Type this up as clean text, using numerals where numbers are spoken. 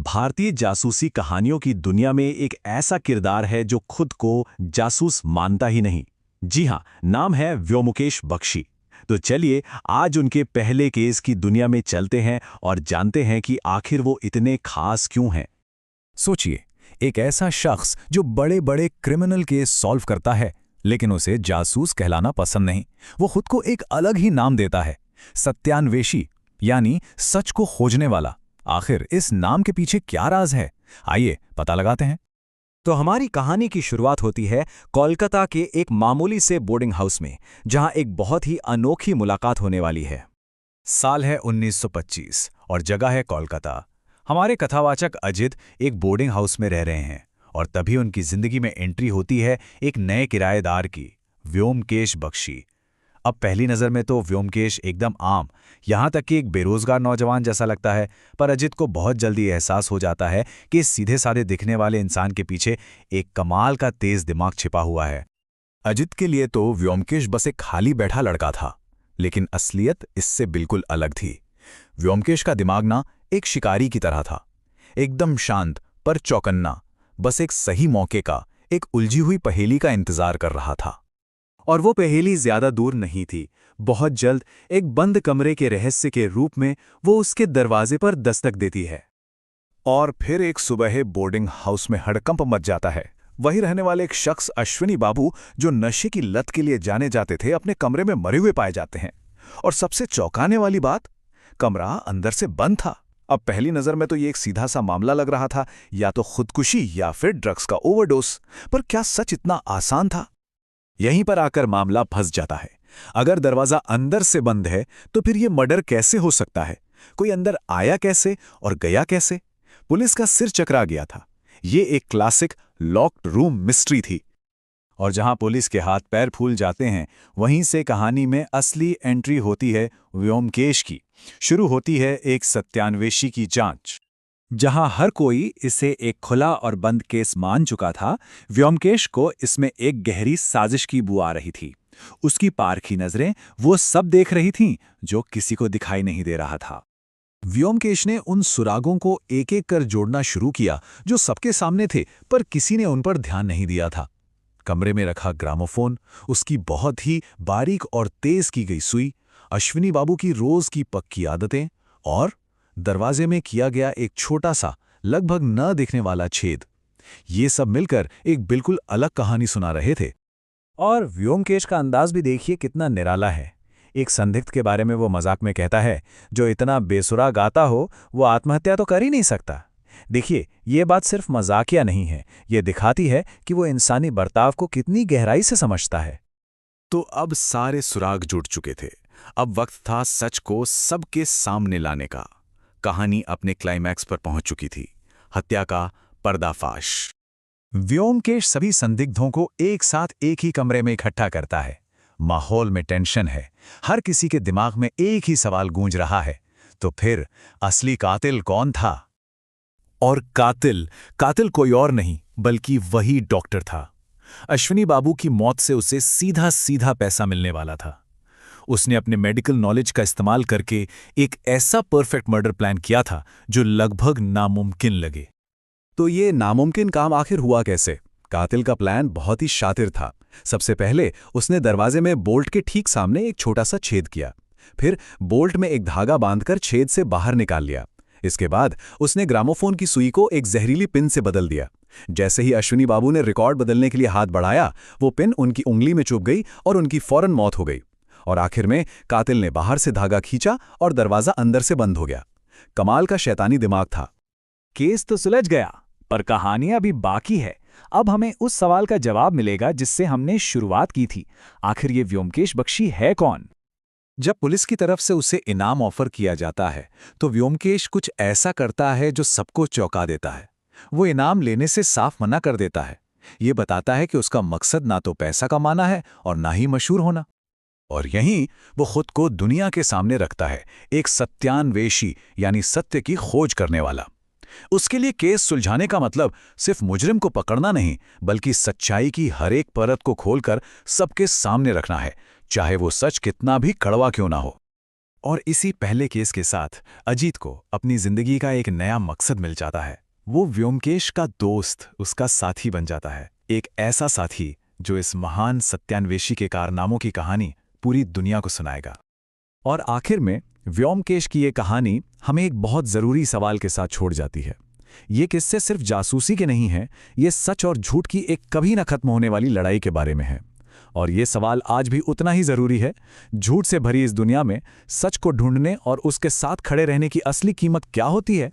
भारतीय जासूसी कहानियों की दुनिया में एक ऐसा किरदार है जो खुद को जासूस मानता ही नहीं। जी हाँ, नाम है व्योमकेश बख्शी। तो चलिए आज उनके पहले केस की दुनिया में चलते हैं और जानते हैं कि आखिर वो इतने खास क्यों हैं। सोचिए, एक ऐसा शख्स जो बड़े बड़े क्रिमिनल केस सॉल्व करता है, लेकिन उसे जासूस कहलाना पसंद नहीं। वो खुद को एक अलग ही नाम देता है, सत्यान्वेषी, यानी सच को खोजने वाला। आखिर इस नाम के पीछे क्या राज है? आइए पता लगाते हैं। तो हमारी कहानी की शुरुआत होती है कोलकाता के एक मामूली से बोर्डिंग हाउस में, जहां एक बहुत ही अनोखी मुलाकात होने वाली है। साल है 1925 और जगह है कोलकाता। हमारे कथावाचक अजित एक बोर्डिंग हाउस में रह रहे हैं और तभी उनकी जिंदगी में एंट्री होती है एक नए किराएदार की, व्योमकेश बख्शी। अब पहली नज़र में तो व्योमकेश एकदम आम, यहाँ तक कि एक बेरोजगार नौजवान जैसा लगता है, पर अजित को बहुत जल्दी एहसास हो जाता है कि इस सीधे साधे दिखने वाले इंसान के पीछे एक कमाल का तेज दिमाग छिपा हुआ है। अजित के लिए तो व्योमकेश बस एक खाली बैठा लड़का था, लेकिन असलियत इससे बिल्कुल अलग थी। व्योमकेश का दिमाग ना एक शिकारी की तरह था, एकदम शांत पर चौकन्ना, बस एक सही मौके का, एक उलझी हुई पहेली का इंतजार कर रहा था। और वो पहेली ज्यादा दूर नहीं थी। बहुत जल्द एक बंद कमरे के रहस्य के रूप में वो उसके दरवाजे पर दस्तक देती है। और फिर एक सुबह बोर्डिंग हाउस में हड़कंप मच जाता है। वही रहने वाले एक शख्स अश्विनी बाबू, जो नशे की लत के लिए जाने जाते थे, अपने कमरे में मरे हुए पाए जाते हैं। और सबसे चौंकाने वाली बात, कमरा अंदर से बंद था। अब पहली नजर में तो ये एक सीधा सा मामला लग रहा था, या तो खुदकुशी या फिर ड्रग्स का ओवरडोज। पर क्या सच इतना आसान था? यहीं पर आकर मामला फंस जाता है। अगर दरवाजा अंदर से बंद है तो फिर यह मर्डर कैसे हो सकता है? कोई अंदर आया कैसे और गया कैसे? पुलिस का सिर चकरा गया था। ये एक क्लासिक लॉक्ड रूम मिस्ट्री थी। और जहां पुलिस के हाथ पैर फूल जाते हैं, वहीं से कहानी में असली एंट्री होती है व्योमकेश की। शुरू होती है एक सत्यान्वेषी की जांच। जहां हर कोई इसे एक खुला और बंद केस मान चुका था, व्योमकेश को इसमें एक गहरी साजिश की बू आ रही थी। उसकी पारखी नजरें वो सब देख रही थीं जो किसी को दिखाई नहीं दे रहा था। व्योमकेश ने उन सुरागों को एक एक कर जोड़ना शुरू किया जो सबके सामने थे, पर किसी ने उन पर ध्यान नहीं दिया था। कमरे में रखा ग्रामोफोन, उसकी बहुत ही बारीक और तेज की गई सुई, अश्विनी बाबू की रोज की पक्की आदतें, और दरवाजे में किया गया एक छोटा सा, लगभग न दिखने वाला छेद, ये सब मिलकर एक बिल्कुल अलग कहानी सुना रहे थे। और व्योमकेश का अंदाज भी देखिए कितना निराला है। एक संदिग्ध के बारे में वो मजाक में कहता है, जो इतना बेसुरा गाता हो वो आत्महत्या तो कर ही नहीं सकता। देखिए, ये बात सिर्फ मजाकिया नहीं है, ये दिखाती है कि वो इंसानी बर्ताव को कितनी गहराई से समझता है। तो अब सारे सुराग जुड़ चुके थे। अब वक्त था सच को सबके सामने लाने का। कहानी अपने क्लाइमैक्स पर पहुंच चुकी थी, हत्या का पर्दाफाश। व्योमकेश सभी संदिग्धों को एक साथ एक ही कमरे में इकट्ठा करता है। माहौल में टेंशन है, हर किसी के दिमाग में एक ही सवाल गूंज रहा है, तो फिर असली कातिल कौन था? और कातिल कोई और नहीं बल्कि वही डॉक्टर था। अश्विनी बाबू की मौत से उसे सीधा सीधा पैसा मिलने वाला था। उसने अपने मेडिकल नॉलेज का इस्तेमाल करके एक ऐसा परफेक्ट मर्डर प्लान किया था जो लगभग नामुमकिन लगे। तो ये नामुमकिन काम आखिर हुआ कैसे? कातिल का प्लान बहुत ही शातिर था। सबसे पहले उसने दरवाजे में बोल्ट के ठीक सामने एक छोटा सा छेद किया, फिर बोल्ट में एक धागा बांधकर छेद से बाहर निकाल लिया। इसके बाद उसने ग्रामोफोन की सुई को एक जहरीली पिन से बदल दिया। जैसे ही अश्विनी बाबू ने रिकॉर्ड बदलने के लिए हाथ बढ़ाया, वो पिन उनकी उंगली में चुभ गई और उनकी फौरन मौत हो गई। और आखिर में कातिल ने बाहर से धागा खींचा और दरवाजा अंदर से बंद हो गया। कमाल का शैतानी दिमाग था। केस तो सुलझ गया, पर कहानी अभी बाकी है। अब हमें उस सवाल का जवाब मिलेगा जिससे हमने शुरुआत की थी। आखिर ये व्योमकेश बख्शी है कौन? जब पुलिस की तरफ से उसे इनाम ऑफर किया जाता है, तो व्योमकेश कुछ ऐसा करता है जो सबको चौंका देता है। वो इनाम लेने से साफ मना कर देता है। ये बताता है कि उसका मकसद ना तो पैसा कमाना है और ना ही मशहूर होना। और यहीं वो खुद को दुनिया के सामने रखता है, एक सत्यान्वेषी, यानी सत्य की खोज करने वाला। उसके लिए केस सुलझाने का मतलब सिर्फ मुजरिम को पकड़ना नहीं, बल्कि सच्चाई की हर एक परत को खोलकर सबके सामने रखना है, चाहे वो सच कितना भी कड़वा क्यों ना हो। और इसी पहले केस के साथ अजीत को अपनी जिंदगी का एक नया मकसद मिल जाता है। वो व्योमकेश का दोस्त, उसका साथी बन जाता है, एक ऐसा साथी जो इस महान सत्यान्वेषी के कारनामों की कहानी पूरी दुनिया को सुनाएगा। और आखिर में व्योमकेश की ये कहानी हमें एक बहुत ज़रूरी सवाल के साथ छोड़ जाती है। ये किस्से सिर्फ जासूसी के नहीं हैं, ये सच और झूठ की एक कभी न खत्म होने वाली लड़ाई के बारे में है। और ये सवाल आज भी उतना ही ज़रूरी है। झूठ से भरी इस दुनिया में सच को ढूंढने और उसके साथ खड़े रहने की असली कीमत क्या होती है?